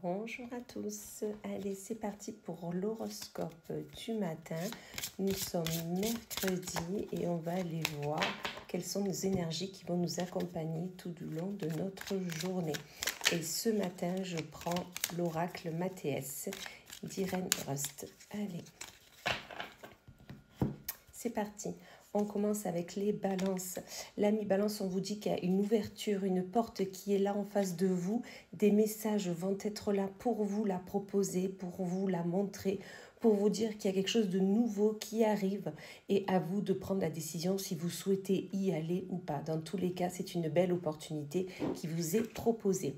Bonjour à tous, allez c'est parti pour l'horoscope du matin. Nous sommes mercredi et on va aller voir quelles sont nos énergies qui vont nous accompagner tout du long de notre journée. Et ce matin je prends l'oracle Mathéès d'Irène Rust. Allez, c'est parti. On commence avec les balances. L'ami balance, on vous dit qu'il y a une ouverture, une porte qui est là en face de vous. Des messages vont être là pour vous la proposer, pour vous la montrer, pour vous dire qu'il y a quelque chose de nouveau qui arrive et à vous de prendre la décision si vous souhaitez y aller ou pas. Dans tous les cas, c'est une belle opportunité qui vous est proposée.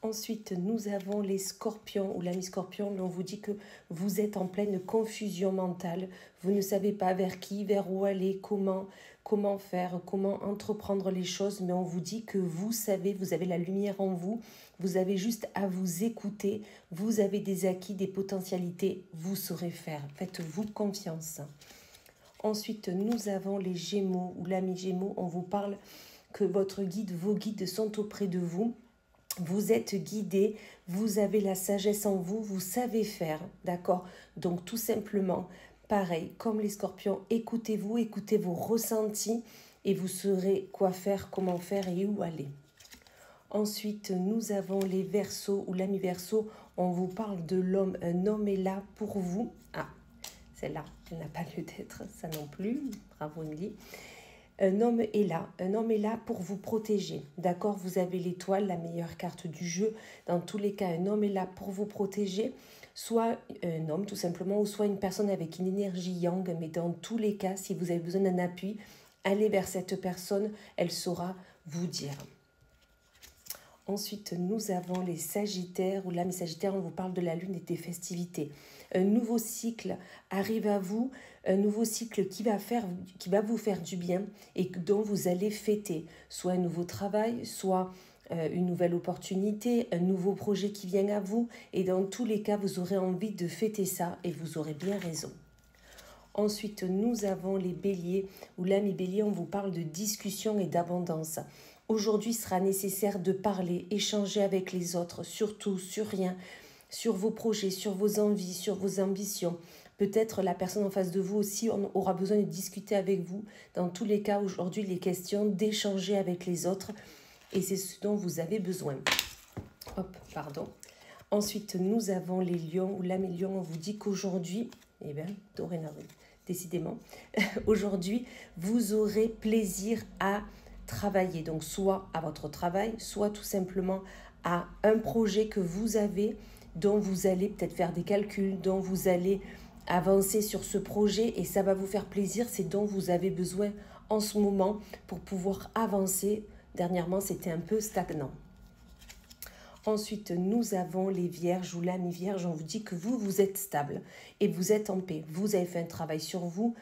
Ensuite, nous avons les scorpions ou l'ami scorpion. On vous dit que vous êtes en pleine confusion mentale. Vous ne savez pas vers qui, vers où aller, comment faire, comment entreprendre les choses. Mais on vous dit que vous savez, vous avez la lumière en vous. Vous avez juste à vous écouter. Vous avez des acquis, des potentialités. Vous saurez faire. Faites-vous confiance. Ensuite, nous avons les gémeaux ou l'ami gémeaux. On vous parle que votre guide, vos guides sont auprès de vous. Vous êtes guidé, vous avez la sagesse en vous, vous savez faire, d'accord? Donc tout simplement, pareil, comme les scorpions, écoutez-vous, écoutez vos ressentis et vous saurez quoi faire, comment faire et où aller. Ensuite, nous avons les verseaux ou l'ami verseau, on vous parle de l'homme, un homme est là pour vous. Ah, celle-là, elle n'a pas lieu d'être, ça non plus, bravo Emily. Un homme est là pour vous protéger, d'accord? Vous avez l'étoile, la meilleure carte du jeu. Dans tous les cas, un homme est là pour vous protéger, soit un homme tout simplement, ou soit une personne avec une énergie yang, mais dans tous les cas, si vous avez besoin d'un appui, allez vers cette personne, elle saura vous dire. Ensuite, nous avons les sagittaires, ou l'âme sagittaire, on vous parle de la lune et des festivités. Un nouveau cycle arrive à vous, un nouveau cycle qui va vous faire du bien et dont vous allez fêter. Soit un nouveau travail, soit une nouvelle opportunité, un nouveau projet qui vient à vous. Et dans tous les cas, vous aurez envie de fêter ça et vous aurez bien raison. Ensuite, nous avons les béliers, ou l'âme bélier, on vous parle de discussion et d'abondance. Aujourd'hui, il sera nécessaire de parler, échanger avec les autres, sur tout, sur rien, sur vos projets, sur vos envies, sur vos ambitions. Peut-être la personne en face de vous aussi aura besoin de discuter avec vous. Dans tous les cas, aujourd'hui, il est question d'échanger avec les autres et c'est ce dont vous avez besoin. Hop, pardon. Ensuite, nous avons les lions ou l'âme lion. On vous dit qu'aujourd'hui, eh bien, dorénavant, décidément, aujourd'hui, vous aurez plaisir à travailler. Donc, soit à votre travail, soit tout simplement à un projet que vous avez, dont vous allez peut-être faire des calculs, dont vous allez avancer sur ce projet et ça va vous faire plaisir. C'est dont vous avez besoin en ce moment pour pouvoir avancer. Dernièrement, c'était un peu stagnant. Ensuite, nous avons les vierges ou l'âme vierge. On vous dit que vous êtes stable et vous êtes en paix. Vous avez fait un travail sur vous.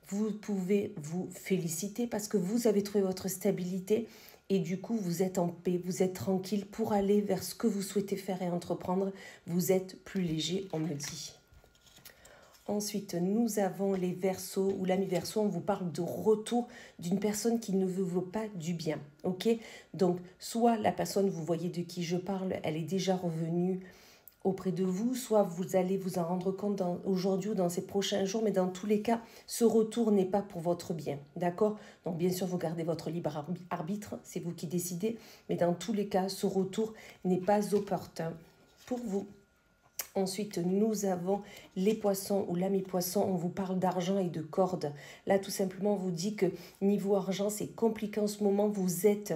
Vous pouvez vous féliciter parce que vous avez trouvé votre stabilité et du coup, vous êtes en paix, vous êtes tranquille pour aller vers ce que vous souhaitez faire et entreprendre. Vous êtes plus léger, on me dit. Ensuite, nous avons les verseaux ou l'ami verseau. On vous parle de retour d'une personne qui ne vous veut pas du bien. Ok? Donc, soit la personne, vous voyez de qui je parle, elle est déjà revenue auprès de vous, soit vous allez vous en rendre compte aujourd'hui ou dans ces prochains jours, mais dans tous les cas, ce retour n'est pas pour votre bien, d'accord? Donc bien sûr, vous gardez votre libre arbitre, c'est vous qui décidez, mais dans tous les cas, ce retour n'est pas opportun pour vous. Ensuite, nous avons les poissons ou l'ami poisson, on vous parle d'argent et de cordes. Là, tout simplement, on vous dit que niveau argent, c'est compliqué en ce moment, vous êtes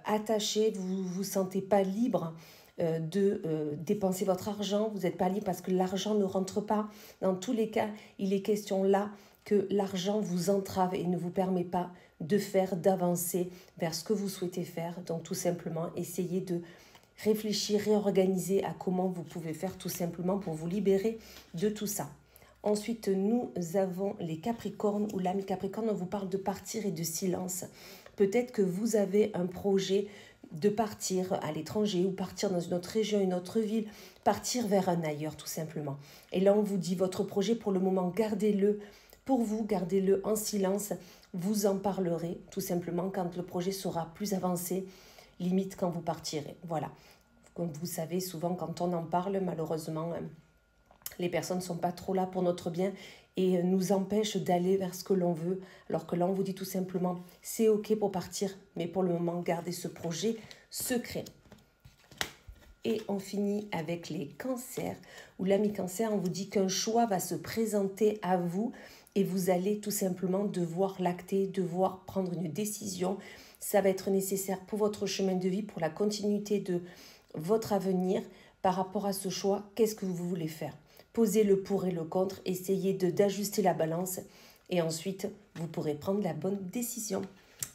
attaché, vous ne vous sentez pas libre de dépenser votre argent, vous n'êtes pas libre parce que l'argent ne rentre pas. Dans tous les cas, il est question là que l'argent vous entrave et ne vous permet pas de faire, d'avancer vers ce que vous souhaitez faire. Donc tout simplement, essayez de réfléchir, réorganiser à comment vous pouvez faire tout simplement pour vous libérer de tout ça. Ensuite, nous avons les Capricornes ou l'ami Capricorne, on vous parle de partir et de silence. Peut-être que vous avez un projet de partir à l'étranger ou partir dans une autre région, une autre ville, partir vers un ailleurs tout simplement. Et là, on vous dit votre projet pour le moment, gardez-le pour vous, gardez-le en silence. Vous en parlerez tout simplement quand le projet sera plus avancé, limite quand vous partirez. Voilà. Comme vous savez, souvent quand on en parle, malheureusement, les personnes ne sont pas trop là pour notre bien et nous empêchent d'aller vers ce que l'on veut. Alors que là, on vous dit tout simplement, c'est ok pour partir, mais pour le moment, gardez ce projet secret. Et on finit avec les cancers, où l'ami cancer, on vous dit qu'un choix va se présenter à vous et vous allez tout simplement devoir l'acter, devoir prendre une décision. Ça va être nécessaire pour votre chemin de vie, pour la continuité de votre avenir. Par rapport à ce choix, qu'est-ce que vous voulez faire? Posez le pour et le contre, essayez d'ajuster la balance et ensuite, vous pourrez prendre la bonne décision.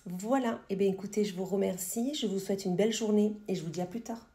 Voilà, et bien écoutez, je vous remercie, je vous souhaite une belle journée et je vous dis à plus tard.